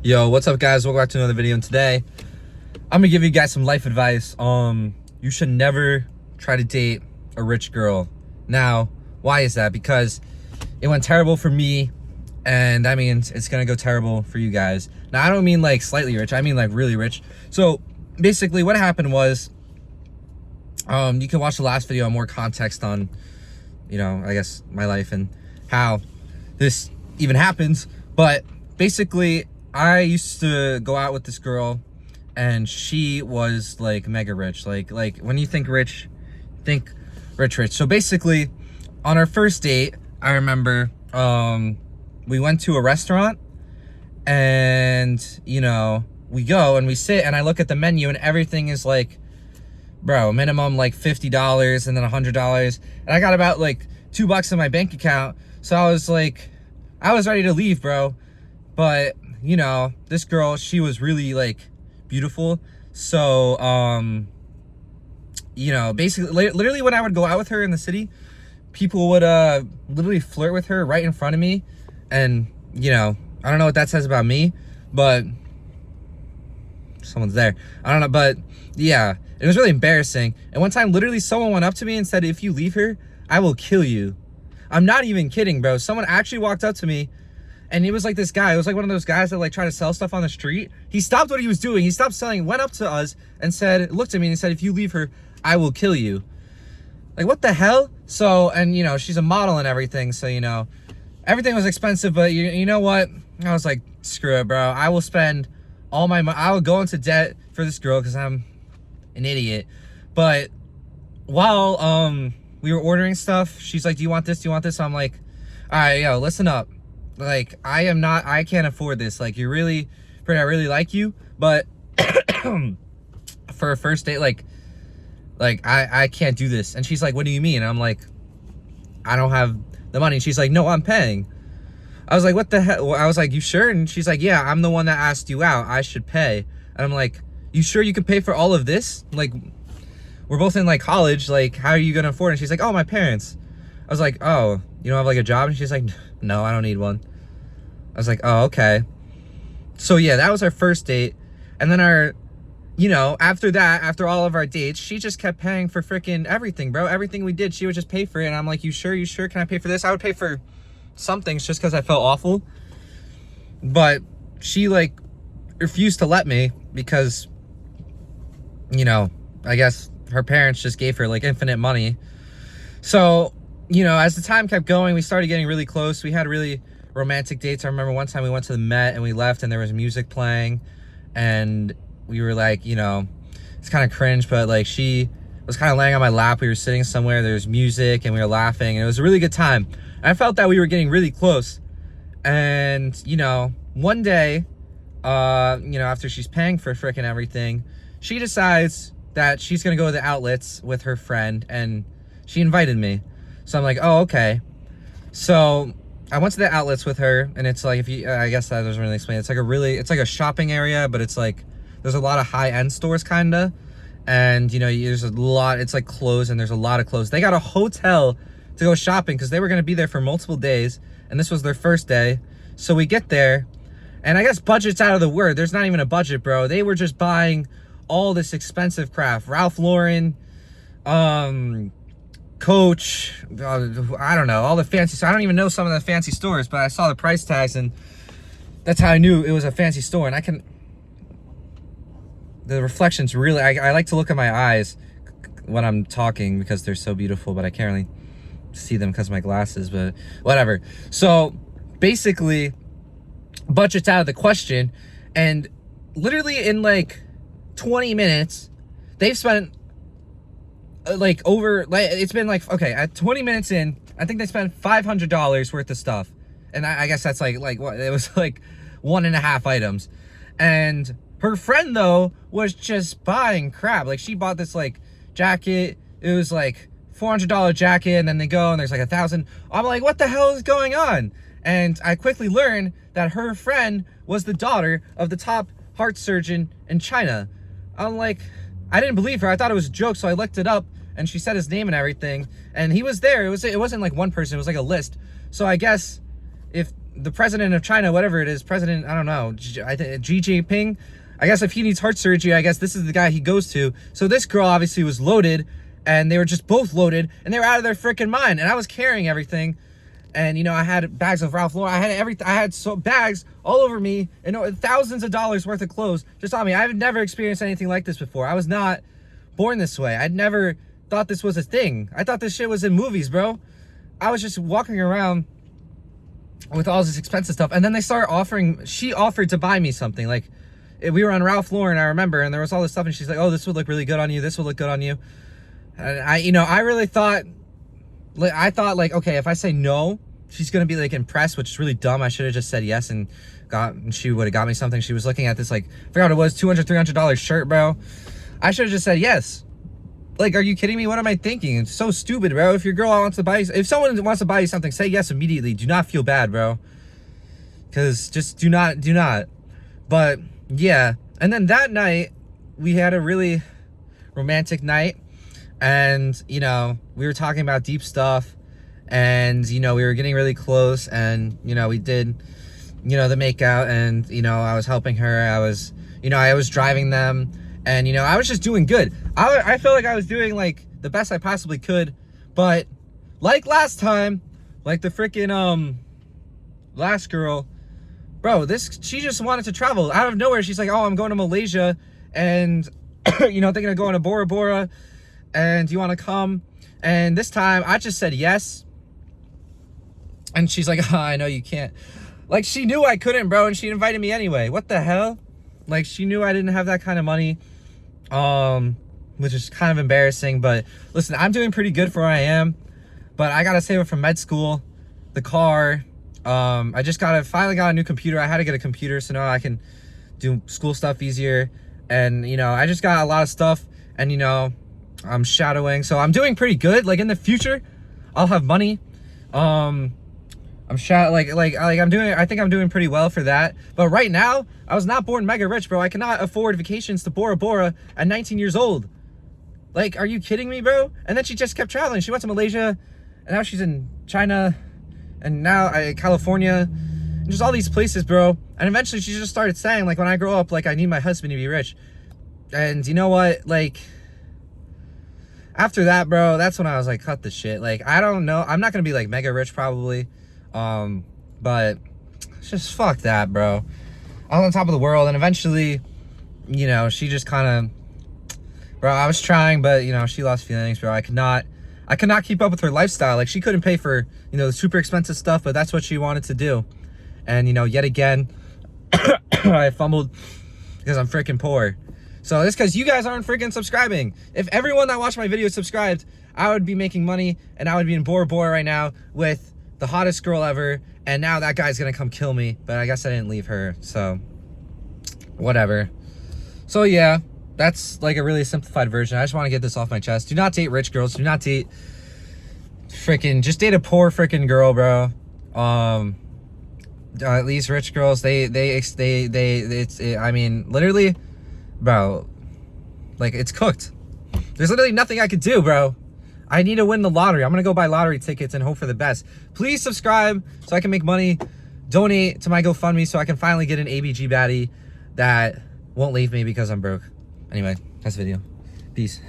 Yo, what's up, guys? Welcome back to another video. And today I'm gonna give you guys some life advice. You should never try to date a rich girl. Now, why is that? Because it went terrible for me, and that means it's gonna go terrible for you guys. Now, I don't mean like slightly rich, I mean like really rich. So basically what happened was, you can watch the last video on more context on, I guess my life and how this even happens. But basically, I used to go out with this girl, and she was like mega rich. Like when you think rich, think rich. So basically, on our first date, I remember we went to a restaurant, and we go and we sit, and I look at the menu, and everything is like, bro, minimum like $50 and then $100, and I got about like $2 in my bank account. So I was ready to leave, bro. But this girl, she was really like beautiful. So basically, literally when I would go out with her in the city, people would literally flirt with her right in front of me. And I don't know what that says about me, but someone's there, I don't know. But yeah, it was really embarrassing. And one time, literally someone went up to me and said, if you leave her, I will kill you. I'm not even kidding, bro. Someone actually walked up to me, and it was like this guy. It was like one of those guys that like try to sell stuff on the street. He stopped what he was doing. He stopped selling, went up to us and said, looked at me and said, if you leave her, I will kill you. Like, what the hell? So, and she's a model and everything. So, everything was expensive, but you know what? I was like, screw it, bro. I will spend all my money. I will go into debt for this girl because I'm an idiot. But while we were ordering stuff, she's like, do you want this? Do you want this? So I'm like, all right, yo, listen up. Like, I can't afford this. Like, I really like you, but for a first date, like I can't do this. And she's like, what do you mean? And I'm like, I don't have the money. And she's like, no, I'm paying. I was like, what the hell? I was like, you sure? And she's like, yeah, I'm the one that asked you out. I should pay. And I'm like, you sure you can pay for all of this? Like, we're both in like college. Like, how are you gonna afford it? And she's like, oh, my parents. I was like, oh, you don't have like a job? And she's like, no, I don't need one. I was like, oh, okay. So yeah, that was our first date. And then after that, after all of our dates, she just kept paying for freaking everything, bro. Everything we did, she would just pay for it. And I'm like, you sure? Can I pay for this? I would pay for some things just because I felt awful. But she like refused to let me because, I guess her parents just gave her like infinite money. So, as the time kept going, we started getting really close. We had really romantic dates. I remember one time we went to the Met and we left and there was music playing, and we were like, it's kind of cringe, but like she was kind of laying on my lap. We were sitting somewhere, there was music, and we were laughing, and it was a really good time. And I felt that we were getting really close. And one day, after she's paying for frickin' everything, she decides that she's gonna go to the outlets with her friend, and she invited me. So I'm like, oh, okay. So I went to the outlets with her, and it's like, I guess that doesn't really explain. It's like a shopping area, but it's like, there's a lot of high-end stores, kinda. And, there's a lot, it's like clothes, and there's a lot of clothes. They got a hotel to go shopping because they were gonna be there for multiple days, and this was their first day. So we get there, and I guess budget's out of the word. There's not even a budget, bro. They were just buying all this expensive crap. Ralph Lauren, Coach, I don't know, all the fancy, so I don't even know some of the fancy stores, but I saw the price tags, and that's how I knew it was a fancy store. And the reflections really, I like to look at my eyes when I'm talking because they're so beautiful, but I can't really see them because of my glasses, but whatever. So basically, budget's out of the question, and literally in like 20 minutes, they've spent it's been like, okay, at 20 minutes in, I think they spent $500 worth of stuff. And I guess that's like what, it was like 1.5 items. And her friend, though, was just buying crap. Like, she bought this like jacket. It was like $400 jacket, and then they go and there's like 1,000. I'm like, what the hell is going on? And I quickly learned that her friend was the daughter of the top heart surgeon in China. I'm like, I didn't believe her. I thought it was a joke, so I looked it up, and she said his name and everything, and he was there. It wasn't like one person, it was like a list. So I guess if the president of China, whatever it is, president, I don't know, Xi Jinping. I guess if he needs heart surgery, I guess this is the guy he goes to. So this girl obviously was loaded, and they were just both loaded, and they were out of their freaking mind. And I was carrying everything, and you know, I had bags of Ralph Lauren. I had everything. I had bags all over me, and thousands of dollars worth of clothes just on me. I've never experienced anything like this before. I was not born this way. I'd never thought this was a thing. I thought this shit was in movies, bro. I was just walking around with all this expensive stuff, and then they started offering. She offered to buy me something. Like, we were on Ralph Lauren, I remember, and there was all this stuff, and she's like, "Oh, this would look really good on you. This would look good on you." And I really thought, like, okay, if I say no, she's gonna be like impressed, which is really dumb. I should have just said yes and she would have got me something. She was looking at this, like, I forgot what it was, $200-300 shirt, bro. I should have just said yes. Like, are you kidding me? What am I thinking? It's so stupid, bro. If your girl wants to buy you, if someone wants to buy you something, say yes immediately. Do not feel bad, bro. Because just do not. But yeah, and then that night we had a really romantic night, and you know, we were talking about deep stuff, and you know, we were getting really close, and you know, we did, you know, the makeout, and you know, I was helping her. I was driving them. And, you know, I was just doing good. I felt like I was doing, like, the best I possibly could. But, like last time, like the freaking, last girl, bro, she just wanted to travel. Out of nowhere, she's like, "Oh, I'm going to Malaysia. And, you know, thinking of going to Bora Bora. And do you want to come?" And this time, I just said yes. And she's like, "Oh, I know you can't." Like, she knew I couldn't, bro. And she invited me anyway. What the hell? Like, she knew I didn't have that kind of money, which is kind of embarrassing. But listen, I'm doing pretty good for where I am, but I gotta save it for med school, the car. I just finally got a new computer. I had to get a computer so now I can do school stuff easier. And you know, I just got a lot of stuff, and you know, I'm shadowing, so I'm doing pretty good. Like, in the future, I'll have money. I think I'm doing pretty well for that. But right now, I was not born mega rich, bro. I cannot afford vacations to Bora Bora at 19 years old. Like, are you kidding me, bro? And then she just kept traveling. She went to Malaysia, and now she's in China, and now California, and just all these places, bro. And eventually she just started saying, like, when I grow up, like, I need my husband to be rich. And you know what? Like, after that, bro, that's when I was like, cut the shit. Like, I don't know. I'm not gonna be like mega rich probably. But just fuck that, bro. I was on top of the world, and eventually, you know, she just kind of, bro, I was trying, but you know, she lost feelings, bro. I could not keep up with her lifestyle. Like, she couldn't pay for, you know, the super expensive stuff, but that's what she wanted to do. And you know, yet again, I fumbled because I'm freaking poor. So it's because you guys aren't freaking subscribing. If everyone that watched my video subscribed, I would be making money, and I would be in Bora Bora right now with the hottest girl ever. And now that guy's gonna come kill me, but I guess I didn't leave her, so whatever. So yeah, that's like a really simplified version. I just want to get this off my chest. Do not date rich girls. Do not date just date a poor freaking girl, bro. At least rich girls, I mean, literally, bro, like, it's cooked. There's literally nothing I could do, bro. I need to win the lottery. I'm gonna go buy lottery tickets and hope for the best. Please subscribe so I can make money. Donate to my GoFundMe so I can finally get an ABG baddie that won't leave me because I'm broke. Anyway, that's the video. Peace.